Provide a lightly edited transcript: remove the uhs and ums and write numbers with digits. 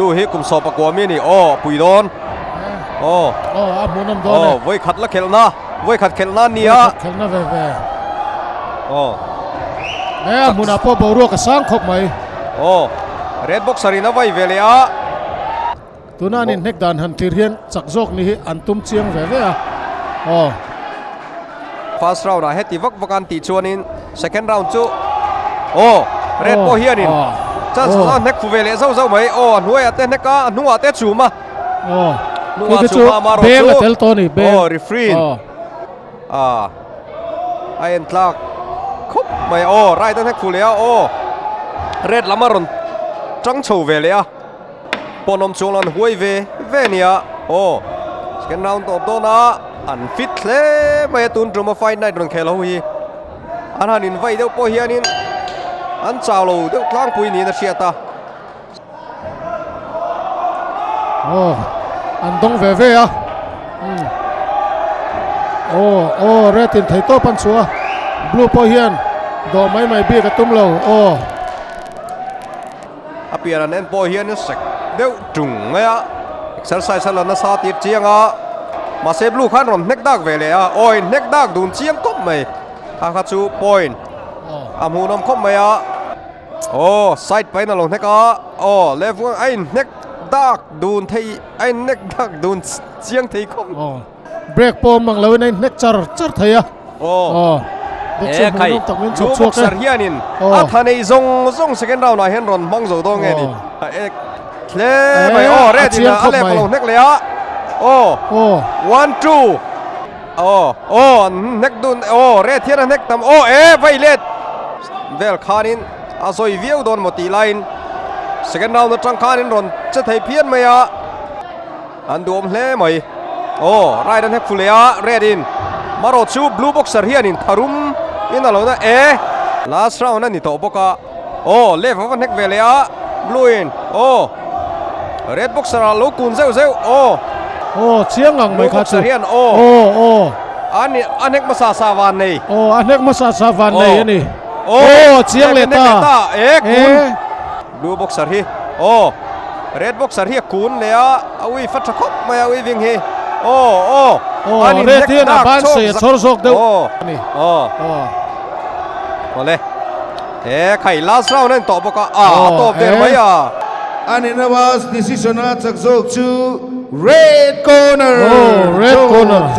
blue hi kum so pa ko mi ni o puidon o a munam don voi khat la khelna voi khat khelna ni a khelna ve o nè muna po boru ka sang khop mai o red box arina vai vele a tunanin nek dan han tirhian chakjok ni hi antum chiang ve a o first round a heti vak vakan ti chuanin second round chu o red po hianin chan sa nek fu vele zo mai o nuai ate nek a nu ate chu ma o nu a chu ma maro chu be tel to ni be o refrain ayen tlak khop mai o right nek fu le a o red lamaron trăng chầu về lẽ bọn ông chung lần huay về nia ô second round top đó na ăn fit thế mà tuần trong một fight này trong khéo hui anh hắn in vay đâu po hiền in anh chào lâu đâu clang pui ni na chia ta ô anh đông về à ô red tin thấy to pan chua blue po hiền đồ mấy bia cái tum lâu ô apia là nên po hiền sek đâu trùng ngay á exercise là nó sa tiệt chiang á mà xe blue khan rồi neck dark về lẽ oi neck dark đun chiang top mày Akachu point amu nom khop mai á ô side pain along neck á ô left one ai neck dark đun thấy ai neck dark đun chiang thấy không break pom mang lâu này neck char thấy à ê khai chú bốc sar hianin à thằng này zong second round này hen ron mong rồi đó nghe đi thế mày ô red thì là left along neck lẽ ô 1-2 neck đun red thiên neck tam vây lết vel khanin azoi viu don một tí line second round nó trăng khanin ron chất thấy phiền mày à anh đuom lẽ mày right neck full red in maro chu blue boxer hianin tharum in alo na last round na ni to boka left of neck vel blue in red boxer lo kun zeu chiang ngang mai kha chu hian anek masa sawan nei anek masa sawan nei ani chiang le ta kun blue boxer hi red boxer hi kun le awi fathakop mai awi ving hi ani red hi na ban se chor jok deu ani ole khai last round nen to boka top der mai and in was decision at Zok to red corner. Red corner.